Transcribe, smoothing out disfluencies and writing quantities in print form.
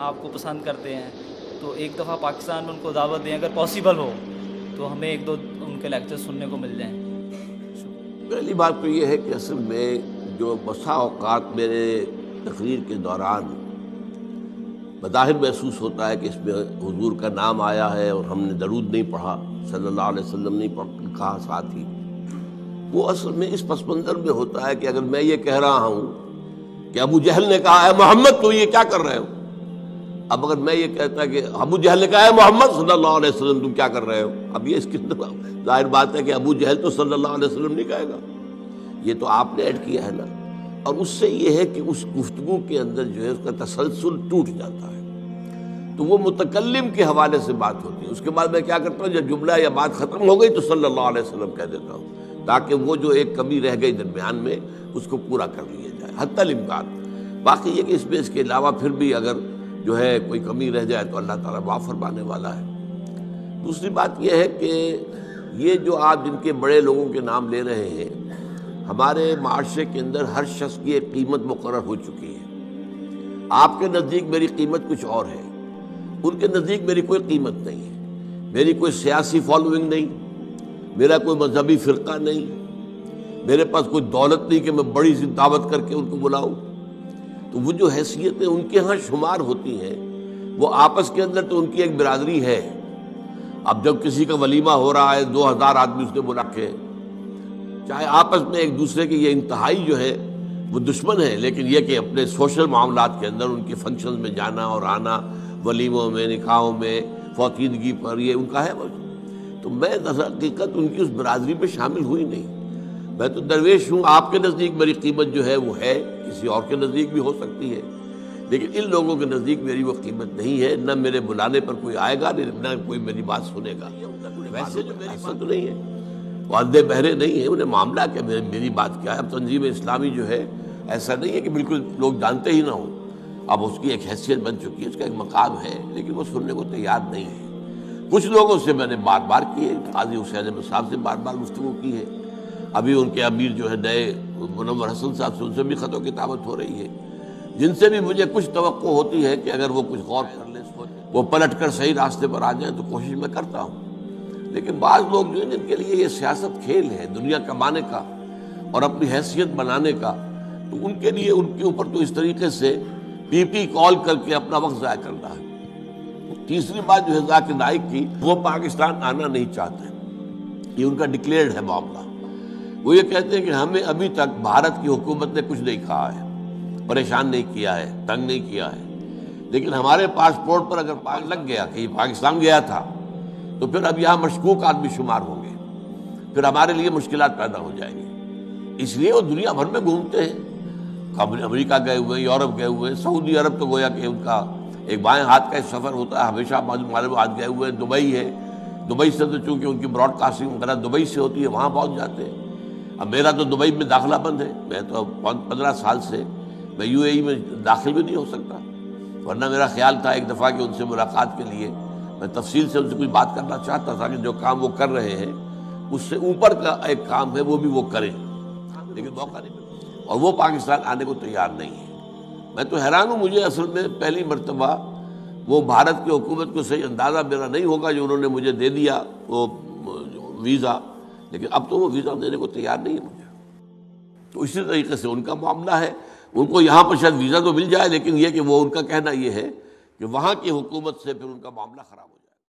آپ کو پسند کرتے ہیں، تو ایک دفعہ پاکستان میں ان کو دعوت دیں، اگر پاسبل ہو تو ہمیں ایک دو ان کے لیکچر سننے کو مل جائیں۔ پہلی بات تو یہ ہے کہ اصل میں جو بسا اوقات میرے تقریر کے دوران بظاہر محسوس ہوتا ہے کہ اس میں حضور کا نام آیا ہے اور ہم نے درود نہیں پڑھا، صلی اللہ علیہ وسلم نہیں کہا ساتھ ہی، وہ اصل میں اس پس منظر میں ہوتا ہے کہ اگر میں یہ کہہ رہا ہوں کہ ابو جہل نے کہا ہے محمد تو یہ کیا کر رہے ہو، اب اگر میں یہ کہتا کہ ابو جہل نے کہا ہے محمد صلی اللہ علیہ وسلم تم کیا کر رہے ہو، اب یہ اس کے اندر ظاہر بات ہے کہ ابو جہل تو صلی اللہ علیہ وسلم نہیں کہے گا، یہ تو آپ نے ایڈ کیا ہے نا، اور اس سے یہ ہے کہ اس گفتگو کے اندر جو ہے اس کا تسلسل ٹوٹ جاتا ہے، تو وہ متکلم کے حوالے سے بات ہوتی ہے۔ اس کے بعد میں کیا کرتا ہوں، جب جملہ یا بات ختم ہو گئی تو صلی اللہ علیہ وسلم کہہ دیتا ہوں، تاکہ وہ جو ایک کمی رہ گئی درمیان میں اس کو پورا کر لیا جائے حتی الامکان۔ باقی یہ کہ اس میں اس کے علاوہ پھر بھی اگر جو ہے کوئی کمی رہ جائے تو اللہ تعالیٰ معاف فرمانے والا ہے۔ دوسری بات یہ ہے کہ یہ جو آپ جن کے بڑے لوگوں کے نام لے رہے ہیں، ہمارے معاشرے کے اندر ہر شخص کی ایک قیمت مقرر ہو چکی ہے۔ آپ کے نزدیک میری قیمت کچھ اور ہے، ان کے نزدیک میری کوئی قیمت نہیں ہے، میری کوئی سیاسی فالوئنگ نہیں، میرا کوئی مذہبی فرقہ نہیں، میرے پاس کوئی دولت نہیں کہ میں بڑی سی دعوت کر کے ان کو بلاؤں، تو وہ جو حیثیتیں ان کے ہاں شمار ہوتی ہیں وہ آپس کے اندر تو ان کی ایک برادری ہے۔ اب جب کسی کا ولیمہ ہو رہا ہے 2000 آدمی اس نے بلا کے، چاہے آپس میں ایک دوسرے کے یہ انتہائی جو ہے وہ دشمن ہے، لیکن یہ کہ اپنے سوشل معاملات کے اندر ان کے فنکشنز میں جانا اور آنا، ولیموں میں، نکاحوں میں، فوتیدگی پر، یہ ان کا ہے۔ تو میں در حقیقت ان کی اس برادری میں شامل ہوئی نہیں، میں تو درویش ہوں۔ آپ کے نزدیک میری قیمت جو ہے وہ ہے، کسی اور کے نزدیک بھی ہو سکتی ہے، لیکن ان لوگوں کے نزدیک میری وہ قیمت نہیں ہے، نہ میرے بلانے پر کوئی آئے گا، نہ کوئی میری بات سنے گا۔ ویسے جو میری بات تو نہیں ہے، وہ اندھے بہرے نہیں ہیں، انہیں معاملہ کیا میری بات کیا ہے۔ اب تنظیم اسلامی جو ہے ایسا نہیں ہے کہ بالکل لوگ جانتے ہی نہ ہوں، اب اس کی ایک حیثیت بن چکی ہے، اس کا ایک مقام ہے، لیکن وہ سننے کو تیار نہیں ہے۔ کچھ لوگوں سے میں نے بار بار کی ہے، قاضی حسین احمد صاحب سے بار بار گفتگو کی ہے، ابھی ان کے امیر جو ہے نئے منور حسن صاحب سے ان سے بھی خط و کتابت ہو رہی ہے، جن سے بھی مجھے کچھ توقع ہوتی ہے کہ اگر وہ کچھ غور کر لیں، وہ پلٹ کر صحیح راستے پر آ جائیں تو کوشش میں کرتا ہوں۔ لیکن بعض لوگ جو ہیں جن کے لیے یہ سیاست کھیل ہے دنیا کمانے کا اور اپنی حیثیت بنانے کا، تو ان کے لیے ان کے اوپر تو اس طریقے سے پی پی کال کر کے اپنا وقت ضائع کرنا ہے۔ تیسری بات جو ہے ذاکر نائک کی، وہ پاکستان آنا نہیں چاہتے، یہ ان کا ڈکلیئرڈ ہے معاملہ۔ وہ یہ کہتے ہیں کہ ہمیں ابھی تک بھارت کی حکومت نے کچھ نہیں کہا ہے، پریشان نہیں کیا ہے، تنگ نہیں کیا ہے، لیکن ہمارے پاسپورٹ پر اگر لگ گیا کہ یہ پاکستان گیا تھا تو پھر اب یہاں مشکوک آدمی شمار ہوں گے، پھر ہمارے لیے مشکلات پیدا ہو جائیں گی، اس لیے وہ دنیا بھر میں گھومتے ہیں، امریکہ گئے ہوئے، یورپ گئے ہوئے، سعودی عرب تو گویا کہ ان کا ایک بائیں ہاتھ کا سفر ہوتا ہے ہمیشہ، معلوم آج گئے ہوئے، دبئی ہے، دبئی سے تو چونکہ ان کی براڈ کاسٹنگ وغیرہ دبئی سے ہوتی ہے وہاں پہنچ جاتے ہیں۔ اب میرا تو دبئی میں داخلہ بند ہے، میں تو 15 سال سے میں یو اے ای میں داخل بھی نہیں ہو سکتا، ورنہ میرا خیال تھا ایک دفعہ کہ ان سے ملاقات کے لیے میں تفصیل سے ان سے کچھ بات کرنا چاہتا تھا کہ جو کام وہ کر رہے ہیں اس سے اوپر کا ایک کام ہے وہ بھی وہ کریں، لیکن موقع نہیں ملا اور وہ پاکستان آنے کو تیار نہیں ہے۔ میں تو حیران ہوں، مجھے اصل میں پہلی مرتبہ وہ بھارت کی حکومت کو صحیح اندازہ میرا نہیں ہوگا جو انہوں نے مجھے دے دیا وہ ویزا، لیکن اب تو وہ ویزا دینے کو تیار نہیں ہے مجھے، تو اسی طریقے سے ان کا معاملہ ہے، ان کو یہاں پر شاید ویزا تو مل جائے، لیکن یہ کہ وہ ان کا کہنا یہ ہے کہ وہاں کی حکومت سے پھر ان کا معاملہ خراب ہو جائے۔